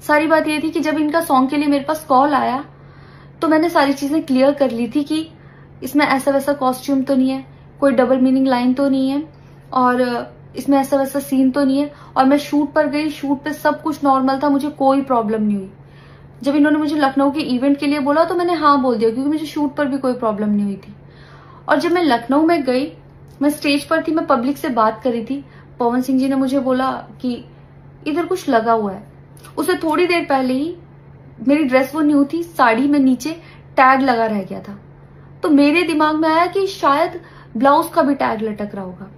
सारी बात ये थी कि जब इनका सॉन्ग के लिए मेरे पास कॉल आया तो मैंने सारी चीजें क्लियर कर ली थी कि इसमें ऐसा वैसा कॉस्ट्यूम तो नहीं है, कोई डबल मीनिंग लाइन तो नहीं है, और इसमें ऐसा वैसा सीन तो नहीं है। और मैं शूट पर गई, शूट पे सब कुछ नॉर्मल था, मुझे कोई प्रॉब्लम नहीं हुई। जब इन्होंने मुझे लखनऊ के इवेंट के लिए बोला तो मैंने हाँ बोल दिया, क्योंकि मुझे शूट पर भी कोई प्रॉब्लम नहीं हुई थी। और जब मैं लखनऊ में गई, मैं स्टेज पर थी, मैं पब्लिक से बात कर रही थी, पवन सिंह जी ने मुझे बोला कि इधर कुछ लगा हुआ है। उसे थोड़ी देर पहले ही मेरी ड्रेस वो न्यू थी, साड़ी में नीचे टैग लगा रह गया था। तो मेरे दिमाग में आया कि शायद ब्लाउज का भी टैग लटक रहा होगा।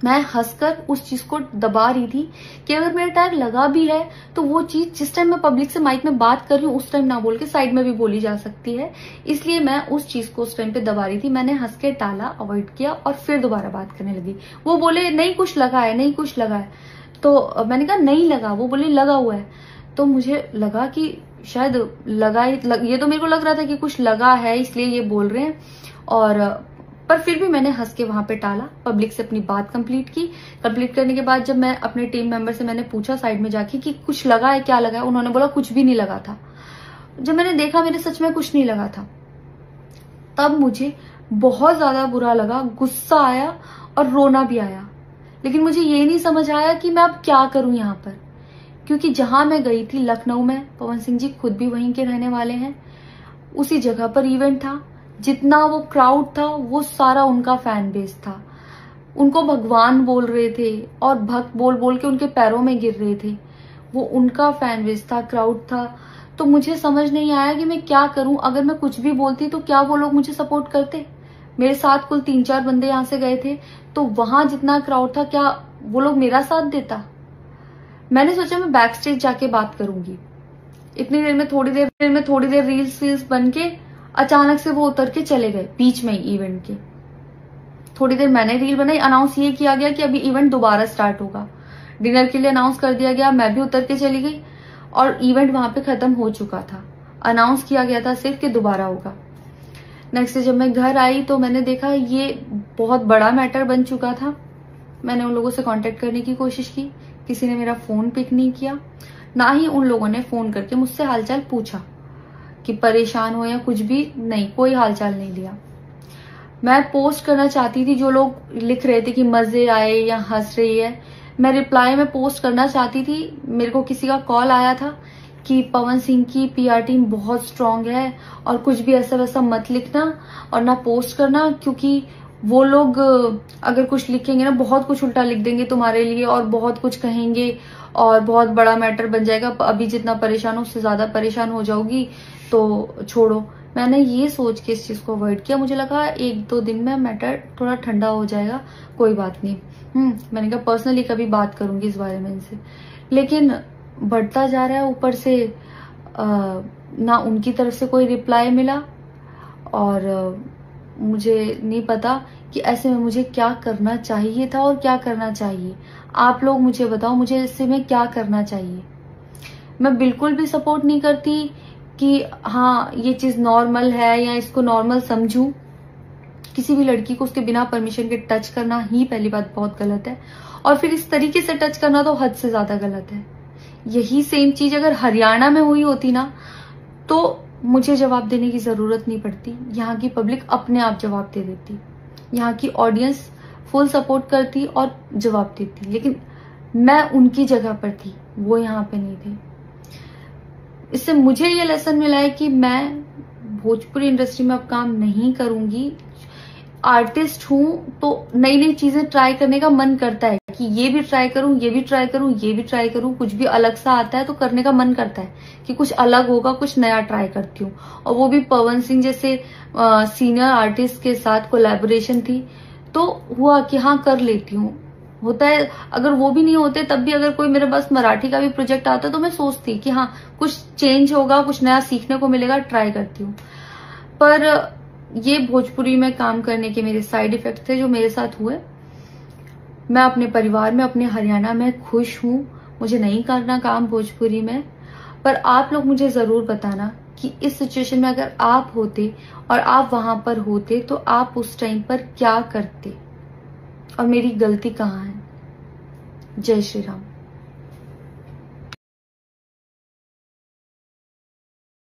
मैं हंसकर उस चीज को दबा रही थी कि अगर मेरा टैग लगा भी है तो वो चीज जिस टाइम मैं पब्लिक से माइक में बात कर रही हूँ उस टाइम ना बोल के साइड में भी बोली जा सकती है, इसलिए मैं उस चीज को उस टाइम पे दबा रही थी। मैंने हंस के टाला, अवॉइड किया और फिर दोबारा बात करने लगी। वो बोले नहीं कुछ लगा है, नहीं कुछ लगा है। तो मैंने कहा नहीं लगा। वो बोले लगा हुआ है। तो मुझे लगा कि शायद लगा ये तो मेरे को लग रहा था कि कुछ लगा है इसलिए ये बोल रहे हैं। और पर फिर भी मैंने हंस के वहां पे टाला, पब्लिक से अपनी बात कंप्लीट की। कंप्लीट करने के बाद जब मैं अपने टीम मेंबर से मैंने पूछा साइड में जाके कि कुछ लगा है, क्या लगा है, उन्होंने बोला कुछ भी नहीं लगा था। जब मैंने देखा मेरे सच में कुछ नहीं लगा था, तब मुझे बहुत ज्यादा बुरा लगा, गुस्सा आया और रोना भी आया। लेकिन मुझे ये नहीं समझ आया कि मैं अब क्या करूं यहाँ पर, क्योंकि जहां मैं गई थी लखनऊ में, पवन सिंह जी खुद भी वहीं के रहने वाले हैं, उसी जगह पर इवेंट था। जितना वो क्राउड था वो सारा उनका फैन बेस था। उनको भगवान बोल रहे थे और भक्त बोल बोल के उनके पैरों में गिर रहे थे। वो उनका फैन बेस था, क्राउड था। तो मुझे समझ नहीं आया कि मैं क्या करूं। अगर मैं कुछ भी बोलती तो क्या वो लोग मुझे सपोर्ट करते? मेरे साथ कुल 3-4 बंदे यहाँ से गए थे, तो वहां जितना क्राउड था क्या वो लोग मेरा साथ देता? मैंने सोचा मैं बैक स्टेज जाके बात करूंगी। इतनी देर में थोड़ी देर रील्स बन के अचानक से वो उतर के चले गए बीच में ही इवेंट के। थोड़ी देर मैंने रील बनाई, अनाउंस ये किया गया कि अभी इवेंट दोबारा स्टार्ट होगा। डिनर के लिए अनाउंस कर दिया गया, मैं भी उतर के चली गई और इवेंट वहां पे खत्म हो चुका था। अनाउंस किया गया था सिर्फ कि दोबारा होगा। नेक्स्ट डे जब मैं घर आई तो मैंने देखा ये बहुत बड़ा मैटर बन चुका था। मैंने उन लोगों से कांटेक्ट करने की कोशिश की, किसी ने मेरा फोन पिक नहीं किया, ना ही उन लोगों ने फोन करके मुझसे हालचाल पूछा कि परेशान हो या कुछ भी, नहीं, कोई हालचाल नहीं लिया। मैं पोस्ट करना चाहती थी, जो लोग लिख रहे थे कि मजे आए या हंस रही है, मैं रिप्लाई में पोस्ट करना चाहती थी। मेरे को किसी का कॉल आया था कि पवन सिंह की पीआर टीम बहुत स्ट्रांग है और कुछ भी ऐसा वैसा मत लिखना और ना पोस्ट करना, क्योंकि वो लोग अगर कुछ लिखेंगे ना बहुत कुछ उल्टा लिख देंगे तुम्हारे लिए और बहुत कुछ कहेंगे और बहुत बड़ा मैटर बन जाएगा। अभी जितना परेशान हो उससे ज्यादा परेशान हो जाओगी, तो छोड़ो। मैंने ये सोच के इस चीज को अवॉइड किया। मुझे लगा 1-2 दिन में मैटर थोड़ा ठंडा हो जाएगा, कोई बात नहीं। मैंने कहा पर्सनली कभी बात करूंगी इस बारे में इनसे। लेकिन बढ़ता जा रहा है, ऊपर से ना उनकी तरफ से कोई रिप्लाई मिला और मुझे नहीं पता कि ऐसे में मुझे क्या करना चाहिए था और क्या करना चाहिए। आप लोग मुझे बताओ, मुझे ऐसे में क्या करना चाहिए। मैं बिल्कुल भी सपोर्ट नहीं करती कि हाँ ये चीज नॉर्मल है या इसको नॉर्मल समझूं। किसी भी लड़की को उसके बिना परमिशन के टच करना ही पहली बात बहुत गलत है, और फिर इस तरीके से टच करना तो हद से ज्यादा गलत है। यही सेम चीज अगर हरियाणा में हुई होती ना तो मुझे जवाब देने की जरूरत नहीं पड़ती। यहाँ की पब्लिक अपने आप जवाब दे देती, यहाँ की ऑडियंस फुल सपोर्ट करती और जवाब देती। लेकिन मैं उनकी जगह पर थी, वो यहाँ पे नहीं थे। इससे मुझे ये लेसन मिला है कि मैं भोजपुरी इंडस्ट्री में अब काम नहीं करूंगी। आर्टिस्ट हूं तो नई नई चीजें ट्राई करने का मन करता है कि ये भी ट्राई करूं, ये भी ट्राई करूं, ये भी ट्राई करूं। कुछ भी अलग सा आता है तो करने का मन करता है कि कुछ अलग होगा, कुछ नया ट्राई करती हूँ। और वो भी पवन सिंह जैसे सीनियर आर्टिस्ट के साथ कोलैबोरेशन थी तो हुआ कि हाँ कर लेती हूँ। होता है अगर वो भी नहीं होते तब भी अगर कोई मेरे पास मराठी का भी प्रोजेक्ट आता तो मैं सोचती कि हाँ कुछ चेंज होगा, कुछ नया सीखने को मिलेगा, ट्राई करती हूँ। पर ये भोजपुरी में काम करने के मेरे साइड इफेक्ट थे जो मेरे साथ हुए। मैं अपने परिवार में, अपने हरियाणा में खुश हूँ। मुझे नहीं करना काम भोजपुरी में। पर आप लोग मुझे जरूर बताना कि इस सिचुएशन में अगर आप होते और आप वहां पर होते तो आप उस टाइम पर क्या करते और मेरी गलती कहाँ है। जय श्री राम।